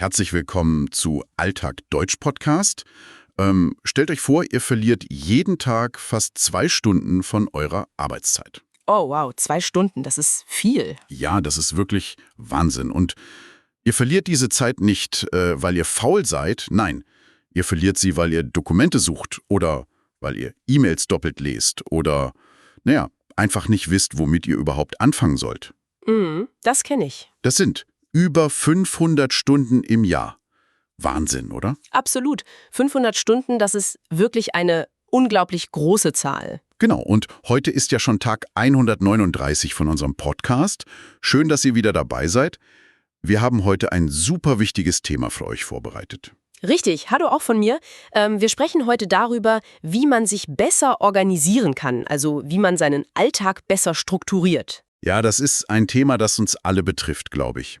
Herzlich willkommen zu Alltag Deutsch Podcast. Stellt euch vor, ihr verliert jeden Tag fast 2 Stunden von eurer Arbeitszeit. Oh, wow, 2 Stunden, das ist viel. Ja, das ist wirklich Wahnsinn. Und ihr verliert diese Zeit nicht, weil ihr faul seid. Nein, ihr verliert sie, weil ihr Dokumente sucht oder weil ihr E-Mails doppelt lest oder, einfach nicht wisst, womit ihr überhaupt anfangen sollt. Das kenne ich. Das sind über 500 Stunden im Jahr. Wahnsinn, oder? Absolut. 500 Stunden, das ist wirklich eine unglaublich große Zahl. Genau, und heute ist ja schon Tag 139 von unserem Podcast. Schön, dass ihr wieder dabei seid. Wir haben heute ein super wichtiges Thema für euch vorbereitet. Richtig, hallo auch von mir. Wir sprechen heute darüber, wie man sich besser organisieren kann, also wie man seinen Alltag besser strukturiert. Ja, das ist ein Thema, das uns alle betrifft, glaube ich.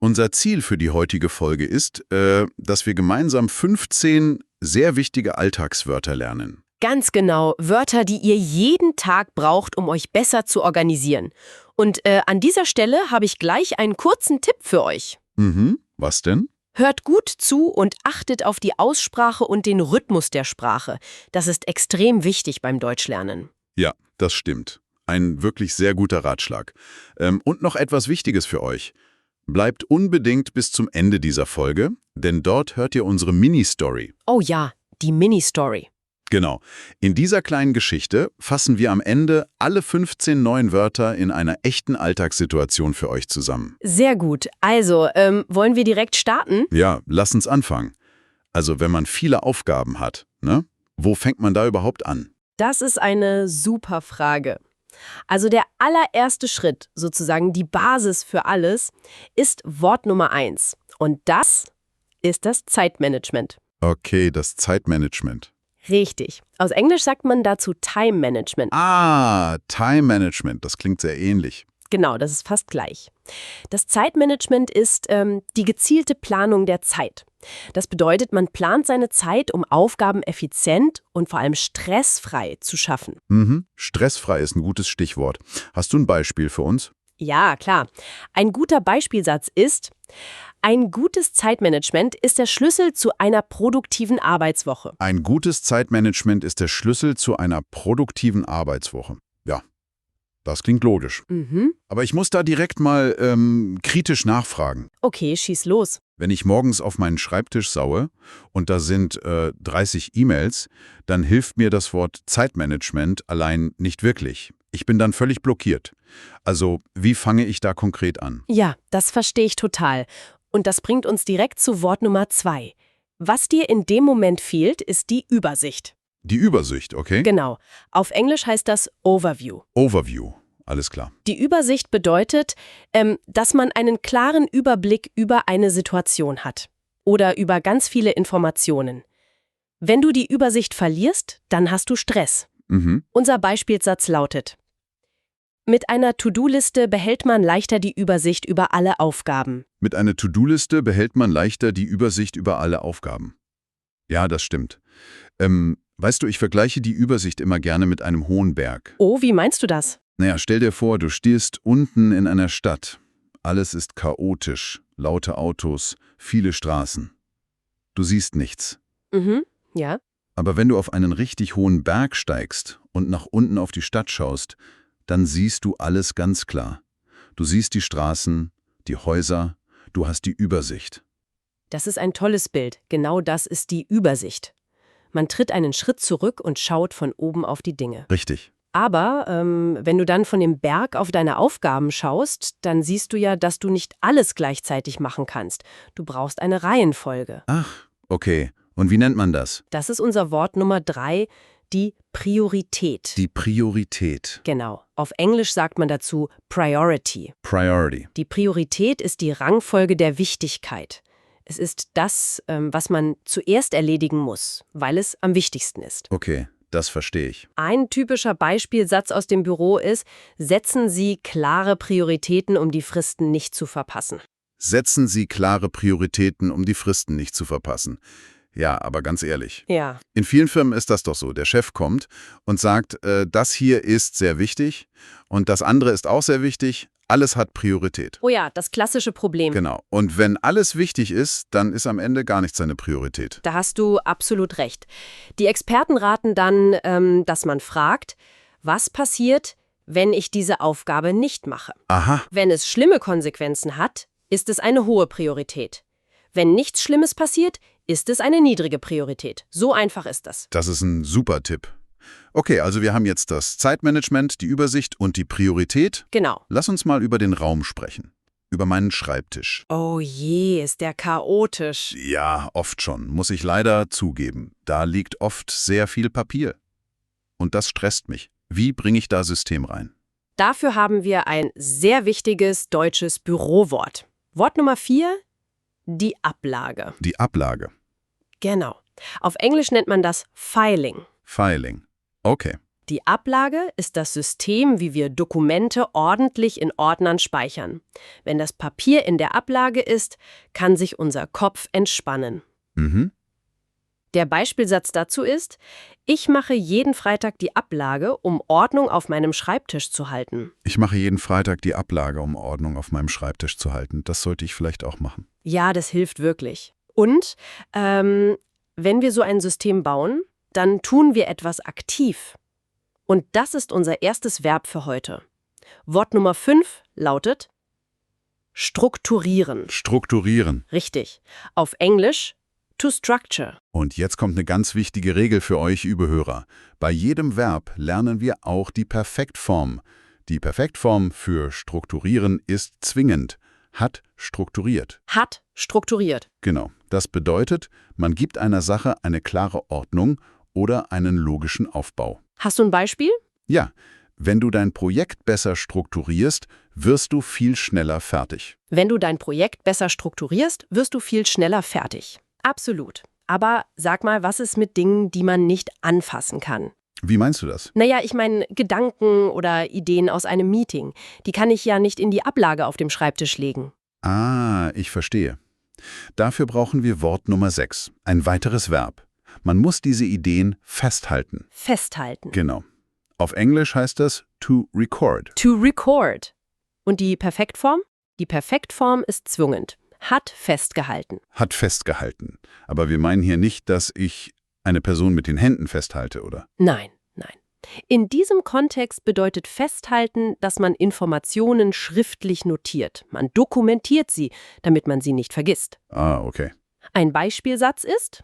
Unser Ziel für die heutige Folge ist, dass wir gemeinsam 15 sehr wichtige Alltagswörter lernen. Ganz genau, Wörter, die ihr jeden Tag braucht, um euch besser zu organisieren. Und an dieser Stelle habe ich gleich einen kurzen Tipp für euch. Was denn? Hört gut zu und achtet auf die Aussprache und den Rhythmus der Sprache. Das ist extrem wichtig beim Deutschlernen. Ja, das stimmt. Ein wirklich sehr guter Ratschlag. Und noch etwas Wichtiges für euch. Bleibt unbedingt bis zum Ende dieser Folge, denn dort hört ihr unsere Mini-Story. Oh ja, die Mini-Story. Genau. In dieser kleinen Geschichte fassen wir am Ende alle 15 neuen Wörter in einer echten Alltagssituation für euch zusammen. Sehr gut. Also, wollen wir direkt starten? Ja, lass uns anfangen. Also, wenn man viele Aufgaben hat, ne? Wo fängt man da überhaupt an? Das ist eine super Frage. Also der allererste Schritt, sozusagen die Basis für alles, ist Wort Nummer 1. Und das ist das Zeitmanagement. Okay, das Zeitmanagement. Richtig. Aus Englisch sagt man dazu Time Management. Time Management, das klingt sehr ähnlich. Genau, das ist fast gleich. Das Zeitmanagement ist die gezielte Planung der Zeit. Das bedeutet, man plant seine Zeit, um Aufgaben effizient und vor allem stressfrei zu schaffen. Stressfrei ist ein gutes Stichwort. Hast du ein Beispiel für uns? Ja, klar. Ein guter Beispielsatz ist: Ein gutes Zeitmanagement ist der Schlüssel zu einer produktiven Arbeitswoche. Ein gutes Zeitmanagement ist der Schlüssel zu einer produktiven Arbeitswoche. Ja, das klingt logisch. Aber ich muss da direkt mal kritisch nachfragen. Okay, schieß los. Wenn ich morgens auf meinen Schreibtisch schaue und da sind 30 E-Mails, dann hilft mir das Wort Zeitmanagement allein nicht wirklich. Ich bin dann völlig blockiert. Also, wie fange ich da konkret an? Ja, das verstehe ich total. Und das bringt uns direkt zu Wort Nummer 2. Was dir in dem Moment fehlt, ist die Übersicht. Die Übersicht, okay? Genau. Auf Englisch heißt das Overview. Overview, alles klar. Die Übersicht bedeutet, dass man einen klaren Überblick über eine Situation hat oder über ganz viele Informationen. Wenn du die Übersicht verlierst, dann hast du Stress. Unser Beispielsatz lautet: Mit einer To-Do-Liste behält man leichter die Übersicht über alle Aufgaben. Mit einer To-Do-Liste behält man leichter die Übersicht über alle Aufgaben. Ja, das stimmt. Weißt du, ich vergleiche die Übersicht immer gerne mit einem hohen Berg. Oh, wie meinst du das? Naja, stell dir vor, du stehst unten in einer Stadt. Alles ist chaotisch, laute Autos, viele Straßen. Du siehst nichts. Ja. Aber wenn du auf einen richtig hohen Berg steigst und nach unten auf die Stadt schaust, dann siehst du alles ganz klar. Du siehst die Straßen, die Häuser, du hast die Übersicht. Das ist ein tolles Bild. Genau das ist die Übersicht. Man tritt einen Schritt zurück und schaut von oben auf die Dinge. Richtig. Aber wenn du dann von dem Berg auf deine Aufgaben schaust, dann siehst du ja, dass du nicht alles gleichzeitig machen kannst. Du brauchst eine Reihenfolge. Ach, okay. Und wie nennt man das? Das ist unser Wort Nummer 3, die Priorität. Die Priorität. Genau. Auf Englisch sagt man dazu Priority. Priority. Die Priorität ist die Rangfolge der Wichtigkeit. Es ist das, was man zuerst erledigen muss, weil es am wichtigsten ist. Okay, das verstehe ich. Ein typischer Beispielsatz aus dem Büro ist: Setzen Sie klare Prioritäten, um die Fristen nicht zu verpassen. Setzen Sie klare Prioritäten, um die Fristen nicht zu verpassen. Ja, aber ganz ehrlich. Ja. In vielen Firmen ist das doch so. Der Chef kommt und sagt, das hier ist sehr wichtig und das andere ist auch sehr wichtig. Alles hat Priorität. Oh ja, das klassische Problem. Genau. Und wenn alles wichtig ist, dann ist am Ende gar nichts seine Priorität. Da hast du absolut recht. Die Experten raten dann, dass man fragt, was passiert, wenn ich diese Aufgabe nicht mache? Aha. Wenn es schlimme Konsequenzen hat, ist es eine hohe Priorität. Wenn nichts Schlimmes passiert, ist es eine niedrige Priorität. So einfach ist das. Das ist ein super Tipp. Okay, also wir haben jetzt das Zeitmanagement, die Übersicht und die Priorität. Genau. Lass uns mal über den Raum sprechen. Über meinen Schreibtisch. Oh je, ist der chaotisch. Ja, oft schon, muss ich leider zugeben. Da liegt oft sehr viel Papier. Und das stresst mich. Wie bringe ich da System rein? Dafür haben wir ein sehr wichtiges deutsches Bürowort. Wort Nummer 4, die Ablage. Die Ablage. Genau. Auf Englisch nennt man das Filing. Filing. Okay. Die Ablage ist das System, wie wir Dokumente ordentlich in Ordnern speichern. Wenn das Papier in der Ablage ist, kann sich unser Kopf entspannen. Mhm. Der Beispielsatz dazu ist, ich mache jeden Freitag die Ablage, um Ordnung auf meinem Schreibtisch zu halten. Ich mache jeden Freitag die Ablage, um Ordnung auf meinem Schreibtisch zu halten. Das sollte ich vielleicht auch machen. Ja, das hilft wirklich. Und wenn wir so ein System bauen, dann tun wir etwas aktiv. Und das ist unser erstes Verb für heute. Wort Nummer 5 lautet strukturieren. Strukturieren. Richtig. Auf Englisch to structure. Und jetzt kommt eine ganz wichtige Regel für euch Übehörer. Bei jedem Verb lernen wir auch die Perfektform. Die Perfektform für strukturieren ist zwingend. Hat strukturiert. Hat strukturiert. Genau. Das bedeutet, man gibt einer Sache eine klare Ordnung oder einen logischen Aufbau. Hast du ein Beispiel? Ja, wenn du dein Projekt besser strukturierst, wirst du viel schneller fertig. Wenn du dein Projekt besser strukturierst, wirst du viel schneller fertig. Absolut. Aber sag mal, was ist mit Dingen, die man nicht anfassen kann? Wie meinst du das? Naja, ich meine Gedanken oder Ideen aus einem Meeting. Die kann ich ja nicht in die Ablage auf dem Schreibtisch legen. Ah, ich verstehe. Dafür brauchen wir Wort Nummer 6, ein weiteres Verb. Man muss diese Ideen festhalten. Festhalten. Genau. Auf Englisch heißt das to record. To record. Und die Perfektform? Die Perfektform ist zwingend. Hat festgehalten. Hat festgehalten. Aber wir meinen hier nicht, dass ich eine Person mit den Händen festhalte, oder? Nein, nein. In diesem Kontext bedeutet festhalten, dass man Informationen schriftlich notiert. Man dokumentiert sie, damit man sie nicht vergisst. Ah, okay. Ein Beispielsatz ist: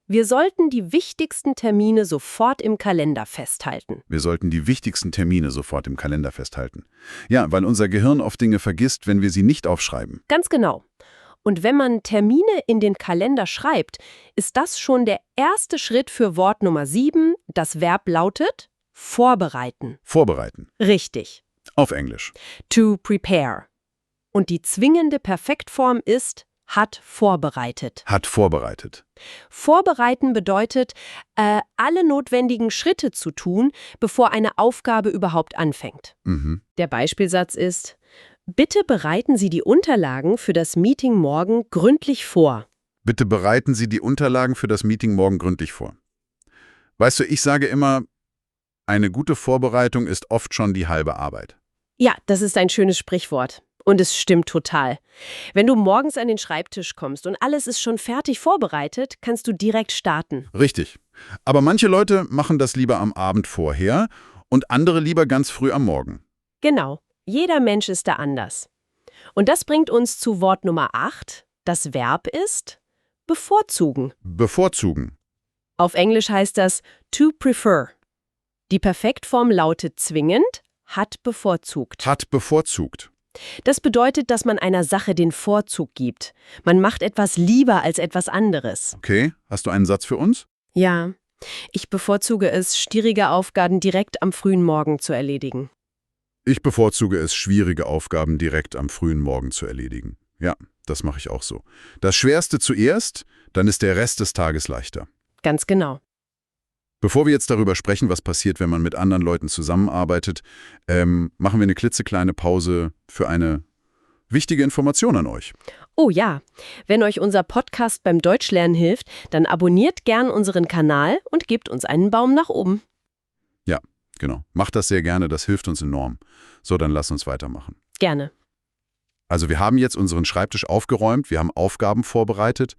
Wir sollten die wichtigsten Termine sofort im Kalender festhalten. Wir sollten die wichtigsten Termine sofort im Kalender festhalten. Ja, weil unser Gehirn oft Dinge vergisst, wenn wir sie nicht aufschreiben. Ganz genau. Und wenn man Termine in den Kalender schreibt, ist das schon der erste Schritt für Wort Nummer 7. Das Verb lautet vorbereiten. Vorbereiten. Richtig. Auf Englisch. To prepare. Und die zwingende Perfektform ist hat vorbereitet. Hat vorbereitet. Vorbereiten bedeutet, alle notwendigen Schritte zu tun, bevor eine Aufgabe überhaupt anfängt. Mhm. Der Beispielsatz ist: Bitte bereiten Sie die Unterlagen für das Meeting morgen gründlich vor. Bitte bereiten Sie die Unterlagen für das Meeting morgen gründlich vor. Weißt du, ich sage immer, eine gute Vorbereitung ist oft schon die halbe Arbeit. Ja, das ist ein schönes Sprichwort. Und es stimmt total. Wenn du morgens an den Schreibtisch kommst und alles ist schon fertig vorbereitet, kannst du direkt starten. Richtig. Aber manche Leute machen das lieber am Abend vorher und andere lieber ganz früh am Morgen. Genau. Jeder Mensch ist da anders. Und das bringt uns zu Wort Nummer 8. Das Verb ist bevorzugen. Bevorzugen. Auf Englisch heißt das to prefer. Die Perfektform lautet zwingend, hat bevorzugt. Hat bevorzugt. Das bedeutet, dass man einer Sache den Vorzug gibt. Man macht etwas lieber als etwas anderes. Okay, hast du einen Satz für uns? Ja, ich bevorzuge es, schwierige Aufgaben direkt am frühen Morgen zu erledigen. Ich bevorzuge es, schwierige Aufgaben direkt am frühen Morgen zu erledigen. Ja, das mache ich auch so. Das Schwerste zuerst, dann ist der Rest des Tages leichter. Ganz genau. Bevor wir jetzt darüber sprechen, was passiert, wenn man mit anderen Leuten zusammenarbeitet, machen wir eine klitzekleine Pause für eine wichtige Information an euch. Oh ja, wenn euch unser Podcast beim Deutschlernen hilft, dann abonniert gern unseren Kanal und gebt uns einen Daumen nach oben. Ja, genau. Macht das sehr gerne, das hilft uns enorm. So, dann lass uns weitermachen. Gerne. Also wir haben jetzt unseren Schreibtisch aufgeräumt, wir haben Aufgaben vorbereitet,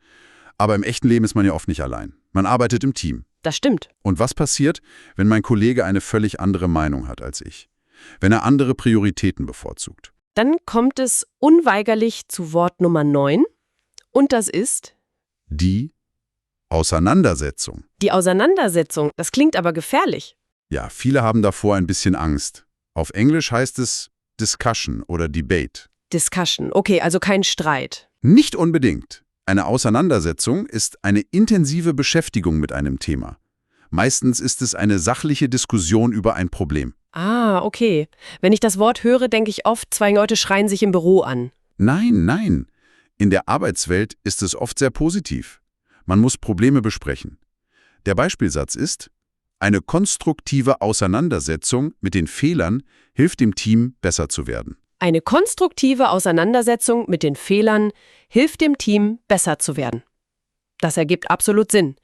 aber im echten Leben ist man ja oft nicht allein. Man arbeitet im Team. Das stimmt. Und was passiert, wenn mein Kollege eine völlig andere Meinung hat als ich? Wenn er andere Prioritäten bevorzugt? Dann kommt es unweigerlich zu Wort Nummer 9 und das ist Die Auseinandersetzung. die Auseinandersetzung. Das klingt aber gefährlich. Ja, viele haben davor ein bisschen Angst. Auf Englisch heißt es Discussion oder Debate. Discussion. Okay, also kein Streit. Nicht unbedingt. Eine Auseinandersetzung ist eine intensive Beschäftigung mit einem Thema. Meistens ist es eine sachliche Diskussion über ein Problem. Ah, okay. Wenn ich das Wort höre, denke ich oft, zwei Leute schreien sich im Büro an. Nein, nein. In der Arbeitswelt ist es oft sehr positiv. Man muss Probleme besprechen. Der Beispielsatz ist: Eine konstruktive Auseinandersetzung mit den Fehlern hilft dem Team, besser zu werden. Eine konstruktive Auseinandersetzung mit den Fehlern hilft dem Team, besser zu werden. Das ergibt absolut Sinn.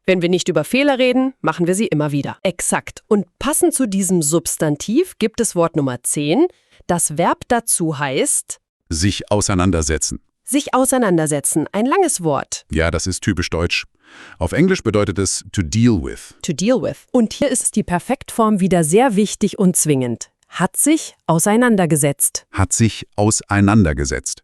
Wenn wir nicht über Fehler reden, machen wir sie immer wieder. Exakt. Und passend zu diesem Substantiv gibt es Wort Nummer 10. Das Verb dazu heißt Sich auseinandersetzen. sich auseinandersetzen. Ein langes Wort. Ja, das ist typisch deutsch. Auf Englisch bedeutet es to deal with. To deal with. Und hier ist die Perfektform wieder sehr wichtig und zwingend. Hat sich auseinandergesetzt. Hat sich auseinandergesetzt.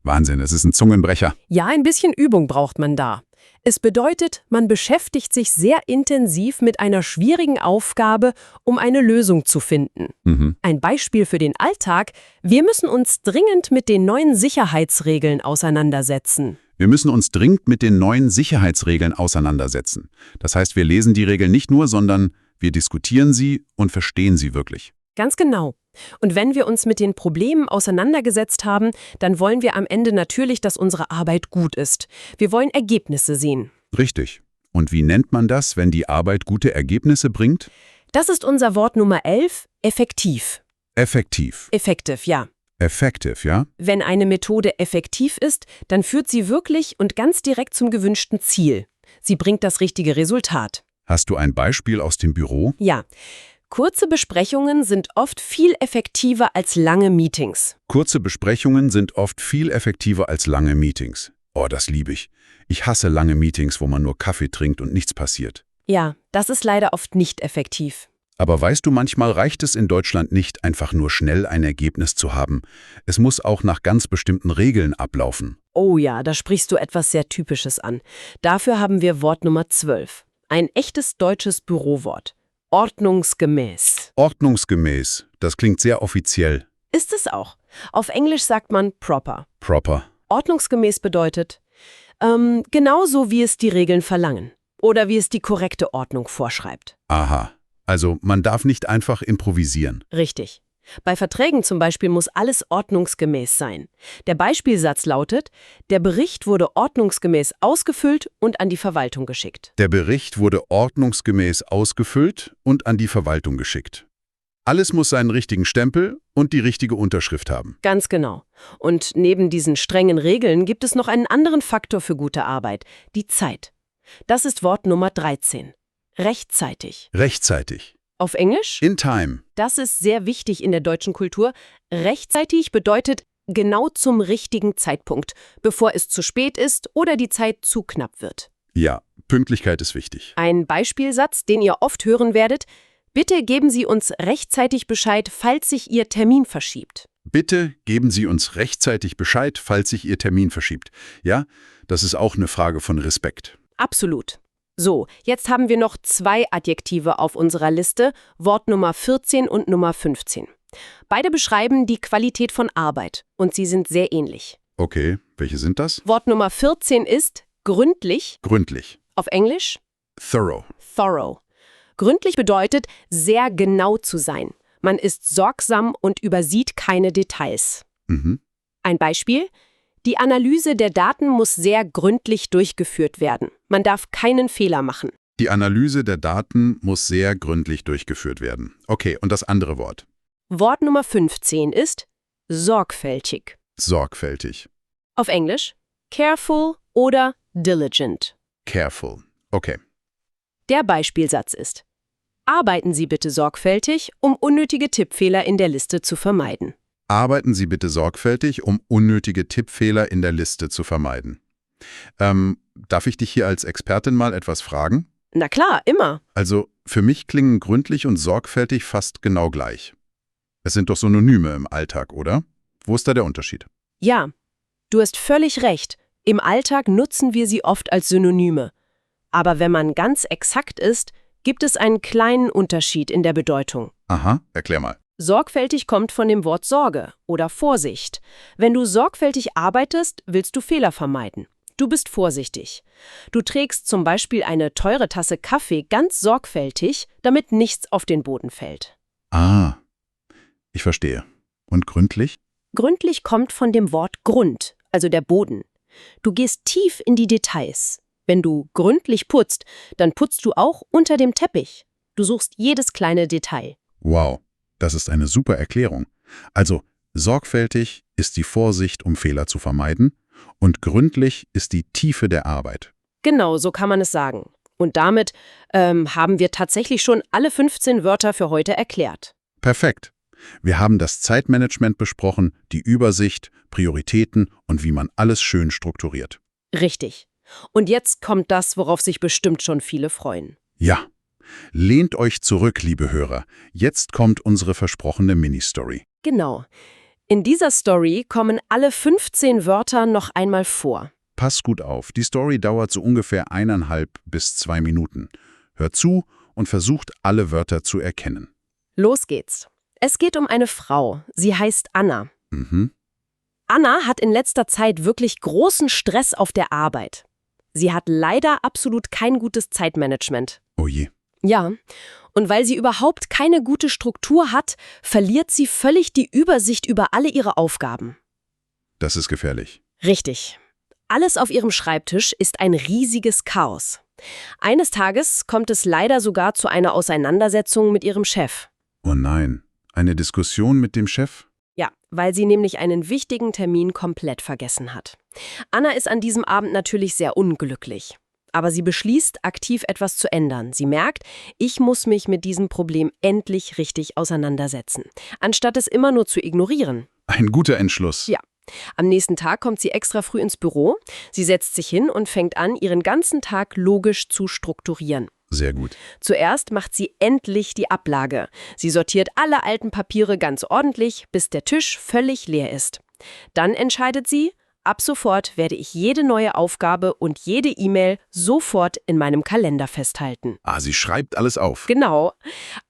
Wahnsinn, es ist ein Zungenbrecher. Ja, ein bisschen Übung braucht man da. Es bedeutet, man beschäftigt sich sehr intensiv mit einer schwierigen Aufgabe, um eine Lösung zu finden. Ein Beispiel für den Alltag: Wir müssen uns dringend mit den neuen Sicherheitsregeln auseinandersetzen. Wir müssen uns dringend mit den neuen Sicherheitsregeln auseinandersetzen. Das heißt, wir lesen die Regeln nicht nur, sondern wir diskutieren sie und verstehen sie wirklich. Ganz genau. Und wenn wir uns mit den Problemen auseinandergesetzt haben, dann wollen wir am Ende natürlich, dass unsere Arbeit gut ist. Wir wollen Ergebnisse sehen. Richtig. Und wie nennt man das, wenn die Arbeit gute Ergebnisse bringt? Das ist unser Wort Nummer 11, effektiv. Effektiv. Effective, ja. Effective, ja? Wenn eine Methode effektiv ist, dann führt sie wirklich und ganz direkt zum gewünschten Ziel. Sie bringt das richtige Resultat. Hast du ein Beispiel aus dem Büro? Ja. Kurze Besprechungen sind oft viel effektiver als lange Meetings. Kurze Besprechungen sind oft viel effektiver als lange Meetings. Oh, das liebe ich. Ich hasse lange Meetings, wo man nur Kaffee trinkt und nichts passiert. Ja, das ist leider oft nicht effektiv. Aber weißt du, manchmal reicht es in Deutschland nicht, einfach nur schnell ein Ergebnis zu haben. Es muss auch nach ganz bestimmten Regeln ablaufen. Oh ja, da sprichst du etwas sehr Typisches an. Dafür haben wir Wort Nummer 12. Ein echtes deutsches Bürowort. Ordnungsgemäß. Ordnungsgemäß. Das klingt sehr offiziell. Ist es auch. Auf Englisch sagt man proper. Proper. Ordnungsgemäß bedeutet, genauso wie es die Regeln verlangen. Oder wie es die korrekte Ordnung vorschreibt. Aha. Also man darf nicht einfach improvisieren. Richtig. Bei Verträgen zum Beispiel muss alles ordnungsgemäß sein. Der Beispielsatz lautet: Der Bericht wurde ordnungsgemäß ausgefüllt und an die Verwaltung geschickt. Der Bericht wurde ordnungsgemäß ausgefüllt und an die Verwaltung geschickt. Alles muss seinen richtigen Stempel und die richtige Unterschrift haben. Ganz genau. Und neben diesen strengen Regeln gibt es noch einen anderen Faktor für gute Arbeit: die Zeit. Das ist Wort Nummer 13. Rechtzeitig. Rechtzeitig. Auf Englisch? In time. Das ist sehr wichtig in der deutschen Kultur. Rechtzeitig bedeutet genau zum richtigen Zeitpunkt, bevor es zu spät ist oder die Zeit zu knapp wird. Ja, Pünktlichkeit ist wichtig. Ein Beispielsatz, den ihr oft hören werdet: Bitte geben Sie uns rechtzeitig Bescheid, falls sich Ihr Termin verschiebt. Bitte geben Sie uns rechtzeitig Bescheid, falls sich Ihr Termin verschiebt. Ja, das ist auch eine Frage von Respekt. Absolut. So, jetzt haben wir noch 2 Adjektive auf unserer Liste, Wort Nummer 14 und Nummer 15. Beide beschreiben die Qualität von Arbeit und sie sind sehr ähnlich. Okay, welche sind das? Wort Nummer 14 ist gründlich, Gründlich. auf Englisch Thorough. thorough. Gründlich bedeutet, sehr genau zu sein. Man ist sorgsam und übersieht keine Details. Ein Beispiel: Die Analyse der Daten muss sehr gründlich durchgeführt werden. Man darf keinen Fehler machen. Die Analyse der Daten muss sehr gründlich durchgeführt werden. Okay, und das andere Wort? Wort Nummer 15 ist sorgfältig. Sorgfältig. Auf Englisch careful oder diligent. Careful. Okay. Der Beispielsatz ist: Arbeiten Sie bitte sorgfältig, um unnötige Tippfehler in der Liste zu vermeiden. Arbeiten Sie bitte sorgfältig, um unnötige Tippfehler in der Liste zu vermeiden. Darf ich dich hier als Expertin mal etwas fragen? Na klar, immer. Also, für mich klingen gründlich und sorgfältig fast genau gleich. Es sind doch Synonyme im Alltag, oder? Wo ist da der Unterschied? Ja, du hast völlig recht. Im Alltag nutzen wir sie oft als Synonyme. Aber wenn man ganz exakt ist, gibt es einen kleinen Unterschied in der Bedeutung. Aha, erklär mal. Sorgfältig kommt von dem Wort Sorge oder Vorsicht. Wenn du sorgfältig arbeitest, willst du Fehler vermeiden. Du bist vorsichtig. Du trägst zum Beispiel eine teure Tasse Kaffee ganz sorgfältig, damit nichts auf den Boden fällt. Ah, ich verstehe. Und gründlich? Gründlich kommt von dem Wort Grund, also der Boden. Du gehst tief in die Details. Wenn du gründlich putzt, dann putzt du auch unter dem Teppich. Du suchst jedes kleine Detail. Wow, das ist eine super Erklärung. Also, sorgfältig ist die Vorsicht, um Fehler zu vermeiden, und gründlich ist die Tiefe der Arbeit. Genau, so kann man es sagen. Und damit haben wir tatsächlich schon alle 15 Wörter für heute erklärt. Perfekt. Wir haben das Zeitmanagement besprochen, die Übersicht, Prioritäten und wie man alles schön strukturiert. Richtig. Und jetzt kommt das, worauf sich bestimmt schon viele freuen. Ja. Lehnt euch zurück, liebe Hörer. Jetzt kommt unsere versprochene Mini-Story. Genau. In dieser Story kommen alle 15 Wörter noch einmal vor. Passt gut auf, die Story dauert so ungefähr 1,5 bis 2 Minuten. Hört zu und versucht, alle Wörter zu erkennen. Los geht's. Es geht um eine Frau. Sie heißt Anna. Mhm. Anna hat in letzter Zeit wirklich großen Stress auf der Arbeit. Sie hat leider absolut kein gutes Zeitmanagement. Oh je. Ja, und weil sie überhaupt keine gute Struktur hat, verliert sie völlig die Übersicht über alle ihre Aufgaben. Das ist gefährlich. Richtig. Alles auf ihrem Schreibtisch ist ein riesiges Chaos. Eines Tages kommt es leider sogar zu einer Auseinandersetzung mit ihrem Chef. Oh nein, eine Diskussion mit dem Chef? Ja, weil sie nämlich einen wichtigen Termin komplett vergessen hat. Anna ist an diesem Abend natürlich sehr unglücklich. Aber sie beschließt, aktiv etwas zu ändern. Sie merkt, ich muss mich mit diesem Problem endlich richtig auseinandersetzen, anstatt es immer nur zu ignorieren. Ein guter Entschluss. Ja. Am nächsten Tag kommt sie extra früh ins Büro. Sie setzt sich hin und fängt an, ihren ganzen Tag logisch zu strukturieren. Sehr gut. Zuerst macht sie endlich die Ablage. Sie sortiert alle alten Papiere ganz ordentlich, bis der Tisch völlig leer ist. Dann entscheidet sie, ab sofort werde ich jede neue Aufgabe und jede E-Mail sofort in meinem Kalender festhalten. Ah, sie schreibt alles auf. Genau.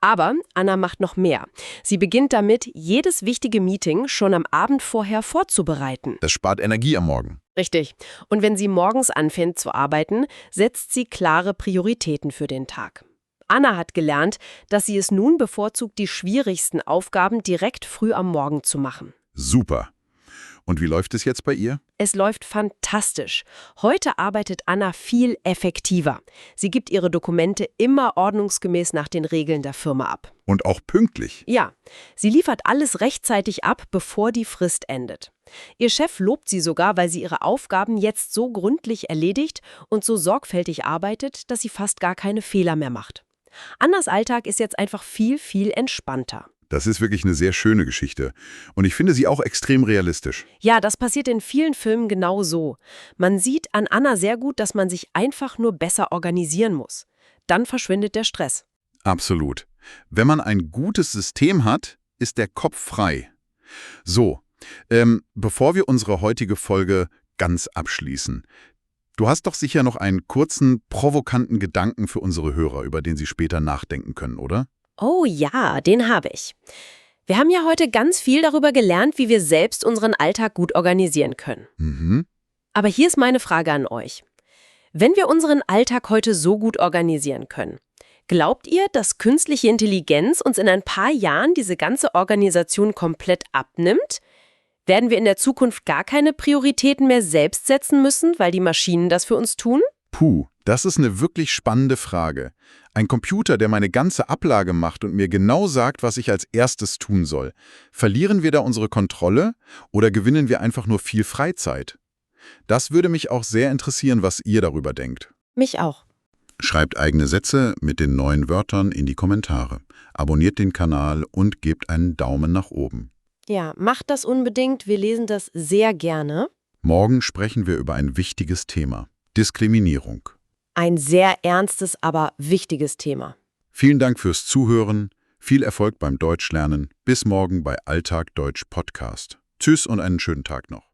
Aber Anna macht noch mehr. Sie beginnt damit, jedes wichtige Meeting schon am Abend vorher vorzubereiten. Das spart Energie am Morgen. Richtig. Und wenn sie morgens anfängt zu arbeiten, setzt sie klare Prioritäten für den Tag. Anna hat gelernt, dass sie es nun bevorzugt, die schwierigsten Aufgaben direkt früh am Morgen zu machen. Super. Und wie läuft es jetzt bei ihr? Es läuft fantastisch. Heute arbeitet Anna viel effektiver. Sie gibt ihre Dokumente immer ordnungsgemäß nach den Regeln der Firma ab. Und auch pünktlich. Ja, sie liefert alles rechtzeitig ab, bevor die Frist endet. Ihr Chef lobt sie sogar, weil sie ihre Aufgaben jetzt so gründlich erledigt und so sorgfältig arbeitet, dass sie fast gar keine Fehler mehr macht. Annas Alltag ist jetzt einfach viel, viel entspannter. Das ist wirklich eine sehr schöne Geschichte. Und ich finde sie auch extrem realistisch. Ja, das passiert in vielen Filmen genau so. Man sieht an Anna sehr gut, dass man sich einfach nur besser organisieren muss. Dann verschwindet der Stress. Absolut. Wenn man ein gutes System hat, ist der Kopf frei. So, bevor wir unsere heutige Folge ganz abschließen, du hast doch sicher noch einen kurzen, provokanten Gedanken für unsere Hörer, über den sie später nachdenken können, oder? Oh ja, den habe ich. Wir haben ja heute ganz viel darüber gelernt, wie wir selbst unseren Alltag gut organisieren können. Mhm. Aber hier ist meine Frage an euch. Wenn wir unseren Alltag heute so gut organisieren können, glaubt ihr, dass künstliche Intelligenz uns in ein paar Jahren diese ganze Organisation komplett abnimmt? Werden wir in der Zukunft gar keine Prioritäten mehr selbst setzen müssen, weil die Maschinen das für uns tun? Puh, das ist eine wirklich spannende Frage. Ein Computer, der meine ganze Ablage macht und mir genau sagt, was ich als erstes tun soll. Verlieren wir da unsere Kontrolle oder gewinnen wir einfach nur viel Freizeit? Das würde mich auch sehr interessieren, was ihr darüber denkt. Mich auch. Schreibt eigene Sätze mit den neuen Wörtern in die Kommentare. Abonniert den Kanal und gebt einen Daumen nach oben. Ja, macht das unbedingt. Wir lesen das sehr gerne. Morgen sprechen wir über ein wichtiges Thema: Diskriminierung. Ein sehr ernstes, aber wichtiges Thema. Vielen Dank fürs Zuhören. Viel Erfolg beim Deutschlernen. Bis morgen bei Alltag Deutsch Podcast. Tschüss und einen schönen Tag noch.